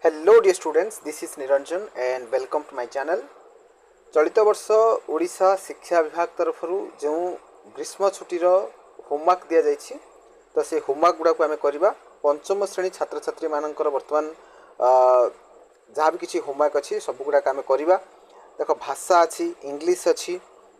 Hello dear students, this is Niranjan and welcome to my channel. चलित वर्ष ओडिशा शिक्षा विभाग तरफ जो ग्रीष्म छुट्टीर होमवर्क दि जाइए तो से होमवर्क गुड़ा को आम करवा पंचम श्रेणी छात्र छात्री मानकर वर्तमान जहाँ भी किसी होमवर्क अच्छी सब गुड़ाक आम करवा। देख भाषा अच्छी, इंग्लीश अच्छी,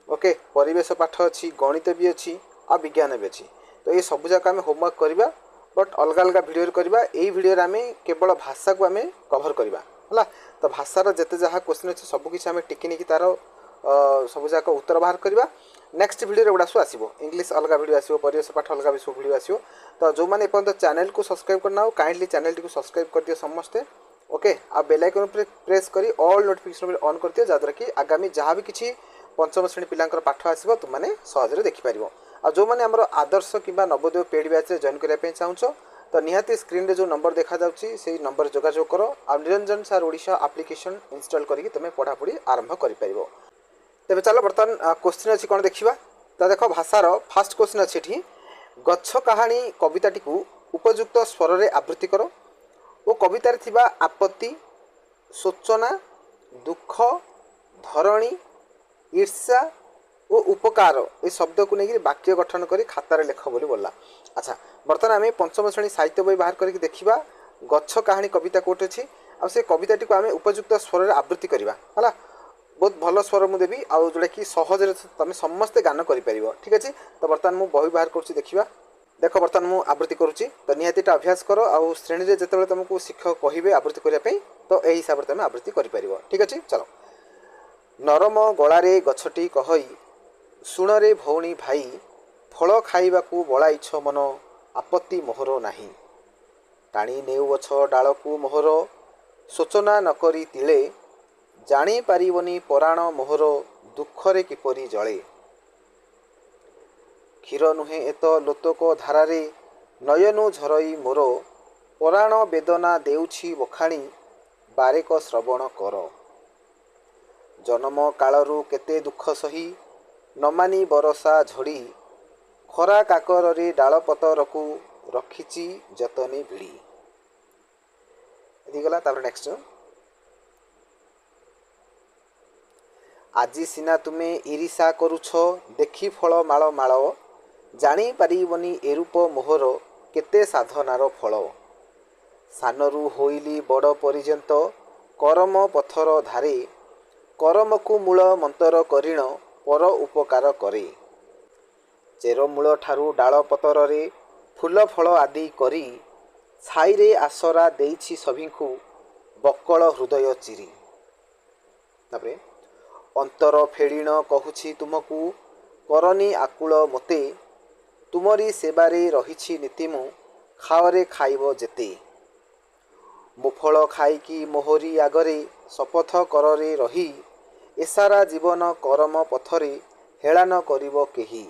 ओके, परिवेश पाठ अच्छी, गणित भी अच्छी आ विज्ञान भी अच्छी। तो ये सब जाक आम होमवर्क करवा बट अलग अलग भिडियो करवा। यही भिडियो आम केवल भाषा को आम कभर करवा है। तो भाषार जिते जहाँ क्वेश्चन अच्छे सबकि आम टिकी निकी तार सब जाक उत्तर बाहर करवा। नेक्स्ट भिडियो गुड़ा सब आसो, इंग्लीश अलग भिडियो आसो, परिवेश पाठ अलग भी सब भिडियो आसो। तो जो मैंने एपर्तंत चैनल को सब्सक्राइब करना हो काइंडली चैनल टी सब्सक्राइब कर दियो समस्ते, ओके। आ बेल आइकन प्रेस करी ऑल नोटिफिकेशन ऑन कर दियो जहाँद्वारा कि आगामी जहाँ भी किसी पंचम श्रेणी पिलांकर पाठ आसो तुमने सहजरे देखिपार। आ जो मैंने आमर आदर्श कि नवोदय पेड बैच जॉइन करने चाहूँ तो निहाती स्क्रीन रे जो नंबर देखा जाउची से नंबर जोगाजोग करो आ निरंजन सार ओडिशा एप्लिकेशन इंस्टॉल करके तुम पढ़ापढ़ी आरंभ कर पार। तेज चलो बर्तमान क्वेश्चन अच्छी कौन देखा। तो देख भाषार फास्ट क्वेश्चन अच्छी गच्छ कहानी कविताटी को उपयुक्त स्वर रे आवृत्ति करो और कवितार थिबा आपत्ति, सूचना, दुख, धरणी, ईर्ष्या और उपकार ये शब्द को लेकिन वाक्य गठन कर खातार लेख बोली बोला। अच्छा, बर्तमान आम पंचम श्रेणी साहित्य बही बाहर करके देखा गच्छ कहानी कविता कोट अच्छी आ से कविताटी को आम उपयुक्त स्वर रे आवृत्ति करवा है। बहुत भल स्वर मुझे देवी आउ जोटा कि सहज तुम समस्ते गान कर। ठीक अच्छे, तो बर्तमान मुझे बही बाहर करुँच देखा। देख बर्तमान मुझे आवृत्ति करुँच तो निहाती अभ्यास कर आउ श्रेणी में जिते तुमको शिक्षक कहे आवृत्ति करने तो यही हिसाब से तुम आवृत्ति कर। ठीक अच्छे, चलो। नरम गलारे गछटी कहई शुणरे भौणी भाई फल खाइबाकू बलाइछ मन आपत्ति मोहर नाही टाणी नेउ गछ डालकू मोहर सूचना नकरी तिले जानी पारिबनी पराण मोहर दुखरे किपरि जळे क्षीर नुहे एत लोतक धारारे नयनु झरई मोर पराण वेदना देउछि बखाणी बारेक श्रवण कर जन्म कालरू केते दुख सही नमानी बरसा झड़ी खरा काकर रे डाल पतरकू रखिची जतनी भिड़ी। गला तापर नेक्स्ट आजी सिना तुमे ईर्षा करुछ देखी फल माल माल जानी पारिबनी एरूप मोहर केते साधनार फल सानरू होइली बड़ पर्यंत करम पथर धारे करमकू मूल मंतर करिण पर उपकार करे चेरमूल ठारू डाल पतर रे फूल फल आदि करी छाईरे आसरा देइछि सभिंकु बकल हृदय चिरी। तापरे अंतर फेड़ीण कहुछि तुमकू करनी आकुल मते तुमरी सेबारे रहिछि नीतिमु खाओरे खाइब जेते मुफल खाइकी मोहरी आगरे शपथ कररे रही एसारा जीवन करम पथरे हेळान करिब केही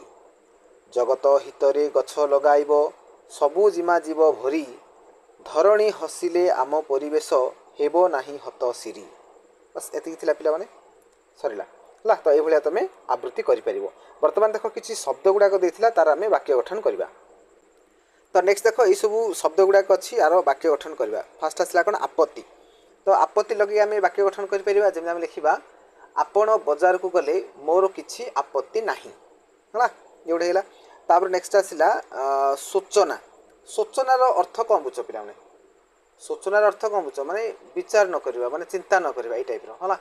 जगत हितरे गछ लगाइब सबु जिमा जीव भरी धरणी हसिले आम परिवेश हेबो नाही हत सिरी। बस एति थिला पिला माने सरीला ला। तो ए भलिया तमे आवृत्ति करि परिबो। वर्तमान देखो किछि शब्द गुडा को देथिला तार आमे वाक्य गठन करबा। तो नेक्स्ट देखो ए सब शब्द गुडा को अछि आरो वाक्य गठन करबा। फास्ट आसला कोन आपत्ति। तो आपत्ति लगे आमे वाक्य गठन करि परिबा। जेमे आमे लिखिबा आपण बाजार को गले मोर किछि आपत्ति नाही है जोड़े है। तापर नेक्स्ट आसला सूचना। सूचनार अर्थ कौन बुझ पिला माने सूचनार अर्थ कौन बुझ माने विचार न करबा माने चिंता न करबा ए टाइप रो है।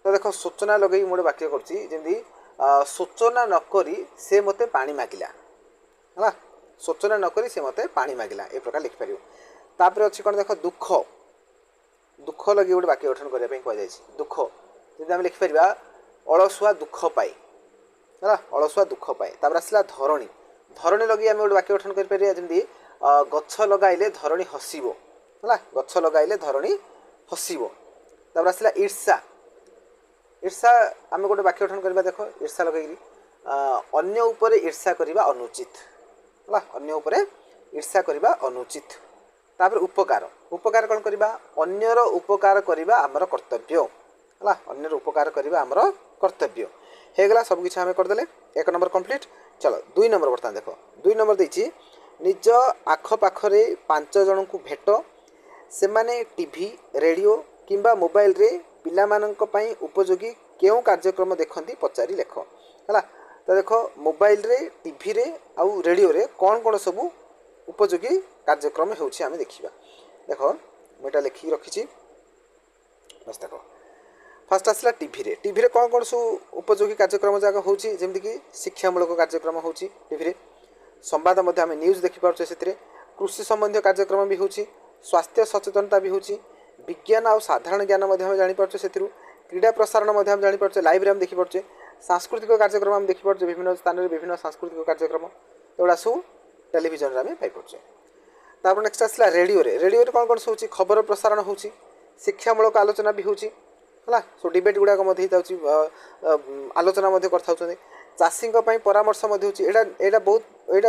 तो देखो सूचना लगे मोर वाक्य करछि जेंदी सूचना न करी से मते पानी मागिला है। सूचना न करी से मते पानी मागिला ए प्रकार लिख परियो। तापर अछि कोन देखो दुख। दुख लगे गोटे वाक्य गठन करबा पई कह जाय छै दुख जदि आम लिखिपर अलसुआ दुख पाए है। अलसुआ दुख पाए। तापर आसला धरणी। धरणी लगे आम गोटे वाक्य गठन करें गछ लगाइले धरणी हसिब है। गछ लगाइले धरणी हसिब। तापर आसला ईर्षा। ईर्षा आम गोटे वाक्य गठन करवा। देख ईर्षा लगे अन्य उपरे ईर्षा करवा अनुचित है। अन्य उपरे ईर्षा करवा अनुचित। तापर उपकार। उपकार कौन करवा अन्यर उपकार करवा आमर कर्तव्य है। अन्यर उपकार करवा आमर कर्तव्य हेगला सब किसी आम करदे। एक नंबर कंप्लीट। चलो दुई नंबर बर्तमान देख दुई नंबर देछि निज आखपाखरे 5 जन को भेट ସେମାନେ टीवी रेडियो किंबा मोबाइल रे पिलामानंक पई उपयोगी केउ कार्यक्रम देखंती पचारि लेख हला। तो देख मोबाइल रे टीवी रे आउ रेडियो रे कौन कौन सब उपयोगी कार्यक्रम होउछि आमे देखिबा। देख मुटा लिखि रखिछि बस देख फास्ट आसला टीवी रे कौन कौन सब उपयोगी कार्यक्रम जाक होउछि जेमति कि शिक्षामूलक कार्यक्रम होउछि टीवी रे, संवाद मध्य आमे न्यूज देखि पारछे सेतिरे, कृषि संबंधी कार्यक्रम भी होउछि, स्वास्थ्य सचेतनता भी होउछि, विज्ञान और साधारण ज्ञान मध्य आमे जानि पारछे सेतिरु, क्रीडा प्रसारण मध्य आमे जानि पारछे, लाइव रे आमे देखि पारछे, सांस्कृतिक कार्यक्रम आमे देखि पारछे, विभिन्न स्थान रे विभिन्न सांस्कृतिक कार्यक्रम एगुड़ा सब टेलीविजन रे आमे पाइ पारछे। तापर नेक्स्ट आसला रेडियो रे कौन कौन होउछि खबर प्रसारण होउछि, शिक्षामूलक आलोचना भी होउछि हला, सो डिबेट गुडा मध्य हिताउछि, आलोचना मध्य करथाउछन्ते, चाषीଙ୍କ ପାଇଁ परामर्श मध्य होउछि, एटा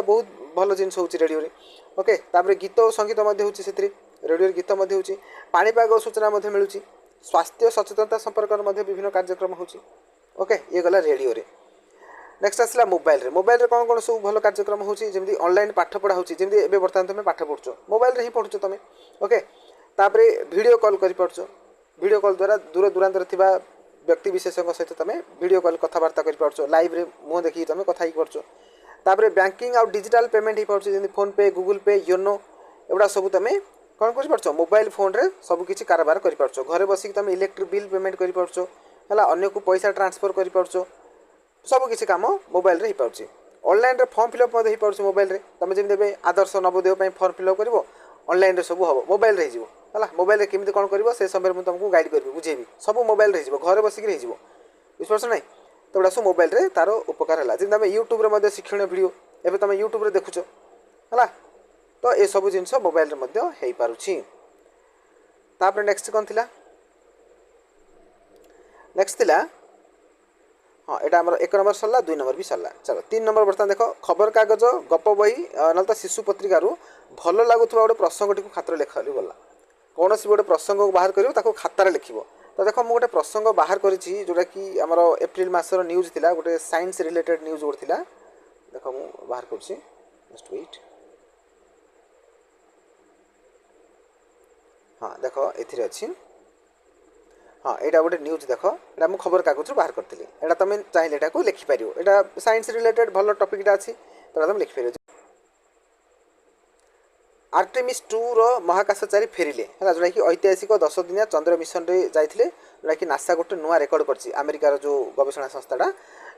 बहुत भल जिनिस होउछि रेडियो रे। ओके तापर गीत और संगीत मध्य होउछि सेतिरे, रेडियो रे गीत मध्य होउछि, पाणीपाग सूचना मध्य मिलुछि, स्वास्थ्य सचेतनता संपर्क मध्य विभिन्न कार्यक्रम होउछि। ओके ये गला रेडियो रे। नेक्स्ट आसला मोबाइल रे कौन कौन सब भल कार्यक्रम होउछि जेमति ऑनलाइन पाठ पढ़ा होउछि, जेमति एबे वर्तमान तुमे पाठ पढुछो मोबाइल रे ही पढुछो तुमे। ओके तापर वीडियो कॉल करि पारछो, वीडियो कॉल द्वारा दूर दूरांतर थिबा व्यक्ति विशेषज्ञ सहित तुम वीडियो कॉल कथबार्ता कर पार्छ, लाइव रे मुह देखी तुम कथा ही पार्छ। तापर बैंकिंग और डिजिटल पेमेंट ही पार्छ जेमति फोन पे, गूगल पे, योनो एगुड़ा सब तुम कौन कर पार्छ मोबाइल फोन रे सब किछि कारोबार कर पार्छ। घरे बसिक तुम इलेक्ट्रिक बिल पेमेंट कर पार्छ हला, अन्य को पैसा ट्रांसफर कर पार्छ, सब किछि काम मोबाइल रे ही पार्छ। ऑनलाइन रे फॉर्म फिलअप मधे ही पार्छ मोबाइल रे, तुम जेमति देबे आदर्श नवोदय पई फॉर्म फिलअप करबो ऑनलाइन रे सब हबो मोबाइल रे ही जिवो हला। मोबाइल रे केमिति कोन करबो से समय मु तुमको गाइड करबी बुझेबी, सब मोबाइल रे जिवो घरे बसिक रे जिवो बुझपारछ नै। तो बड़ा सब मोबाइल रे तार उपकार हला, जेमति हम यूट्यूब रे मधे शिक्षणीय वीडियो एबे तुम यूट्यूब रे देखुछो हला, तो ए सब जिंस मोबाइल रे मधे हेई पारुछि। तापर नेक्स्ट कोन थिला, नेक्स्ट थिला हाँ एटा हमर 1 नंबर सरला, 2 नंबर भी सरला। चलो 3 नंबर बर्तमान देखो खबर कागज गप बही नलता शिशु पत्रिका रु भल लागुथबा गोटे प्रसंगटी को खातर लेखाली गला। कौन सी गोटे प्रसंग को बाहर करियो ताको खातार लिखिबो। तो देखो मु गोटे प्रसंग बाहर करिछि जोटा कि हमर एप्रिल मासर न्यूज थिला, गोटे साइंस रिलेटेड न्यूज गोटे थिला। देखो मु बाहर करछि, जस्ट वेट। हाँ देखो एथिरे अछि, हाँ एटा गोटे न्यूज देखो, एटा मु खबर कागज बाहर करथिली। एटा तमे चाहिले एटा को लिखि पारियो, एटा साइंस रिलेटेड भलो टॉपिकटा अछि तो तुम लिखि पारियो। आर्टेमिस 2 रो महाकाशचारी फेरिले है जोटा कि ऐतिहासिक 10 दिनिया चंद्र मिशन रे जाइथिले, जोटा कि नासा गोटे नुआ रेकर्ड करछि अमेरिकार जो गवेषणा संस्थाटा।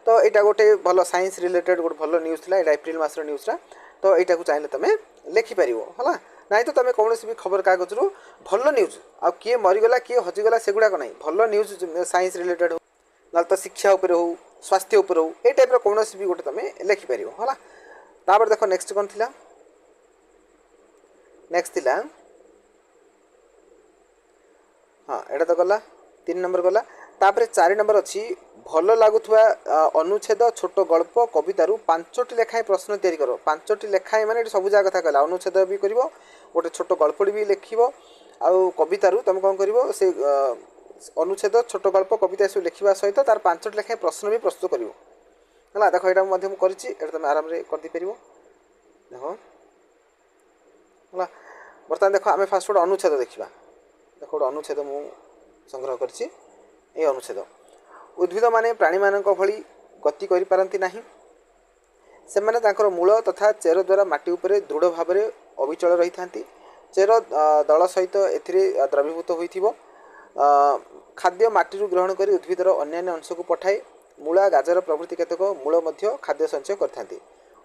तो एटा गोटे भलो साइंस रिलेटेड गोटे भलो न्यूज थिला, एटा एप्रिल मासर न्यूजटा। तो एटा को चाहिले तमे लिखि पारियो हला, नाइ तो तमे कोनोसी भी खबर कागज रु भलो न्यूज आ किए मरि गला किए हजि गला सेगुडा को नै, भलो न्यूज साइंस रिलेटेड हो न तो शिक्षा ऊपर हो, स्वास्थ्य ऊपर हो, ए टाइप रो कोनोसी भी गोटे तमे लिखि पारियो हला। तापर देखो नेक्स्ट कोन थिला, नेक्स्ट थिला हाँ एटा तो गला 3 नंबर गला। तापर 4 नंबर अछि भल लागुथवा अनुच्छेद छोट गल्प कवितारू 5टी लेखाएं प्रश्न तैयारी करो। 5टी लेखाएं माने सब जा कथा कहला, अनुच्छेद भी करिवो, गोटे छोट गल्पटी भी लिखिवो, आउ कवितारू तुम कोन करिवो से अनुच्छेद छोट गल्प कविता सब लिखिबा सहित तार 5टी लेखाएं प्रश्न भी प्रस्तुत करिवो हला। देखो एटा मध्यम करिछि, एटा तुम आराम रे कर दी परिवो। देखो हला बर्तमान देखो आमे फास्ट गोटे अनुच्छेद देखिबा। देखो गोटे अनुच्छेद मु संग्रह करछि, ए अनुच्छेद उद्भिद माने प्राणी मानक भली गति करि पारंती नाही, सेमाने तांकर मूल तथा चेर द्वारा माटी उपरे दृढ़ भाव में अविचल रही थांती। चेर दल सहित एथिरे द्रवीभूत होइथिबो, खाद्य माटी ग्रहण करी उद्भिदर अन्यान्य अंश को पठाए। मूला गाजर प्रभृति केतक मूल मध्य खाद्य संचय करथांती।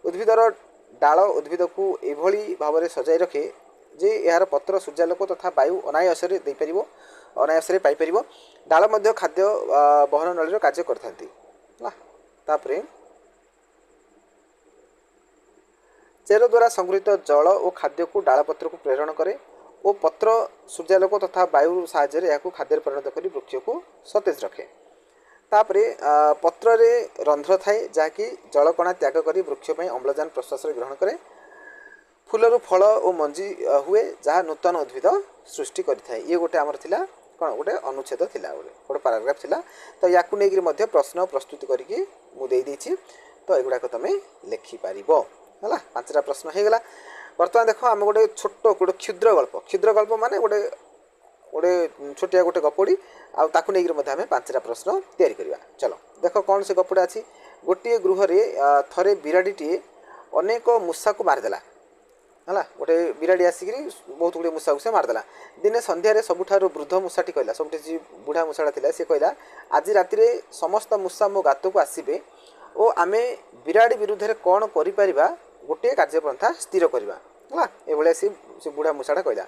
उद्भिदर डाल उद्भिद को एभली भाव में सजाई रखे जे यार पत्र सूर्यालोक तथा वायु अनायास दे परिबो, अनायास पाई परिबो। डाल मध्य खाद्य बहन नळीर कार्य करथांती। तापरे चेर द्वारा संगृहीत जल और खाद्य को डाल पत्र को प्रेरण करे और पत्र सूर्यालोक तथा वायु साहाय्य या खाद्य परिणत कर वृक्ष को सतेज रखे। तापरे पत्र रे रंध्र थाए जहाँकि जलकणा त्याग कर वृक्ष अम्लजान प्रश्वास ग्रहण करे। फूलर फल और मंजी हुए जहाँ नूतन उद्भिद सृष्टि करें। ये गोटे आमर थिला कौन गोटे अनुच्छेद थिला, गोटे पाराग्राफ थिला। तो या नहीं प्रश्न प्रस्तुत करके मुझे तो एगुड़ाक तुम लिखिपार है। 5टा प्रश्न हो गला। बर्तमान देख आम गोटे छोट गोटे क्षुद्र गल्प माने गोटे गोटे छोटिया गोटे गपड़ी आउ नहीं आम 5टा प्रश्न तैयारी करवा। चलो देख कौन से गपड़ा अच्छी। गोटे गृह थे बिराड़ीटे अनेक मूषा को मारिदेला है गोटे बिराड़ी आसिक बहुत गुड़े मूषा को से मारिदेला। दिने संध्यारे सबुठार वृद्ध मूषाटी कहला सब जी बुढ़ा मूषाटा था सी कहला आज राति समस्त मूषा मो गात को आसबे और आम बिराड़ी विरुद्ध में कौन कर गोटे कार्यपंथा स्थिर करवा है ये से बुढ़ा मूषाटा कहला।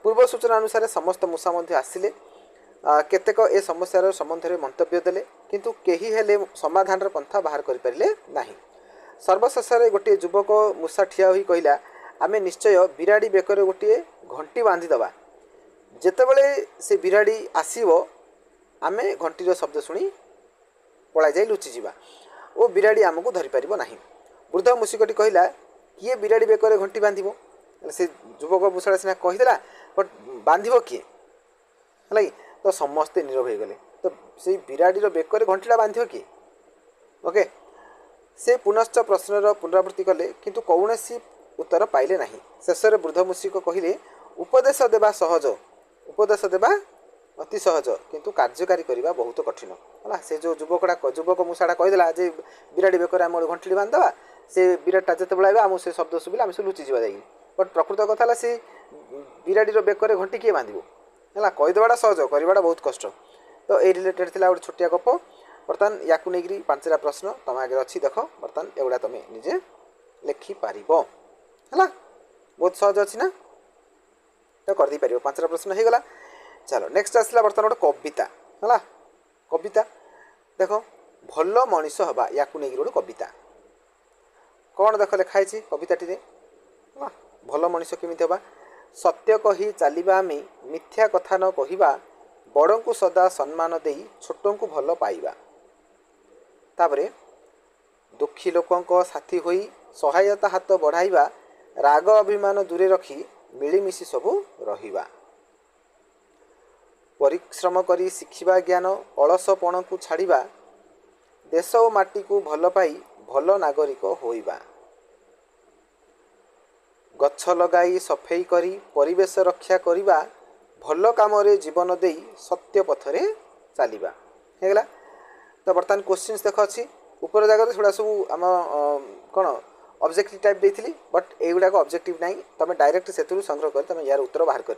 पूर्व सूचना अनुसार समस्त मूषा आसिले केतेक ए समस्यार संबंध में मंतव्य देले किंतु केही हेले समाधान पंथा बाहर करें ना। सर्वशेष गोटे युवक मूषा ठिया होई कहला आम निश्चय बिराड़ी बेकर गोटे घंटी बांधिदबा जेतेबेले से बिराड़ी आसीबो आम घंटीर शब्द शुणी पलाई जाई लुचिजा और बिराड़ी आमको धरी पारिबो नाही। वृद्ध मूषिकटी कहला किए बिराड़ी बेकर घंटी बांधिबो से युवक मूषाटा सीना कहीदेला बट बांधिबो किए है तो समस्ते नीरव हो गले। तो से बिराड़ीर बेकर घंटीटा बांधिबो किए ओके। से पुनश्च प्रश्नर पुनरावृत्ति कले किंतु कौनसी उत्तर पाइले नहीं। शेष में वृद्ध मूषिक कहले उपदेश देवा सहज उपदेश देवा अति सहज किंतु कार्यकारी करने बहुत कठिन है। से जो युवक मूषाटा कहीदेला जे बिराड़ी बेकर आम घंटी बांधवा से बिराटा जिते आए आम से शब्द शुभिला आम से लुचिजा जा बट प्रकृत कथा से बिराड़ीर बेकर घंटी किए बांधो है कहीदेवाटा सहज करवाटा बहुत कष्ट। तो ये रिलेटेड थी गोटे छोटिया गप। बर्तमान या 5टा प्रश्न तुम आगे अच्छी देख बर्तमान एगुड़ा तुम निजे लिखिपार है बहुत सहज अच्छी ना तो करदे पार 5टा प्रश्न हो गला। चलो नेक्स्ट आसला बर्तमान गोटे कविता है कविता देख भल मनीष हवा या गोटे कविता कौन देख लिखाई कविताटी भल मनीष केमी हवा। सत्य कही चलिबा आमे मिथ्या कथा न कहिबा बड़ को सदा सम्मान देई छोटों को भल पाइबा। तापरे दुखी लोकों साथी होई सहायता हाथ बढ़ाइबा राग अभिमान दूरे रखी मिलीमिशी सबू रहिबा। परिश्रम करी शिखिबा ज्ञान अलसपण को छाड़िबा देश और माटी को भल पाई भल नागरिक होइबा। गछ लगाई सफेई करी परिवेश रक्षा करिबा भल काम रे जीवन देई सत्य पथरे चलिबा हेगला। तो बर्तमान क्वेश्चंस देख अच्छी ऊपर जगह थोड़ा सब आम कौन ऑब्जेक्टिव टाइप देती बट एगुड़ाक ऑब्जेक्टिव ना तुम डायरेक्ट से संग्रह कर तुम यार उत्तर बाहर कर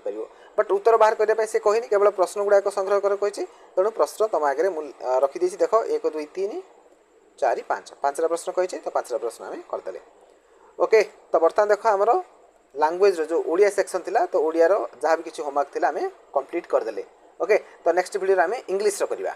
बट उत्तर बाहर करने से कहनी केवल प्रश्न गुड़ाक संग्रह कर कही तेणु प्रश्न तुम आगे रखीदे देख 1 2 3 4 5 5टा प्रश्न कही तो 5टा प्रश्न आम करदे ओके। तो बर्तमान देख आमर लैंग्वेज जो ओडिया सेक्शन थिला तो ओडिया जहाँ भी किसी होमवर्क थिला आम कंप्लीट करदे ओके। तो नेक्स्ट वीडियो आम इंग्लिश करवा।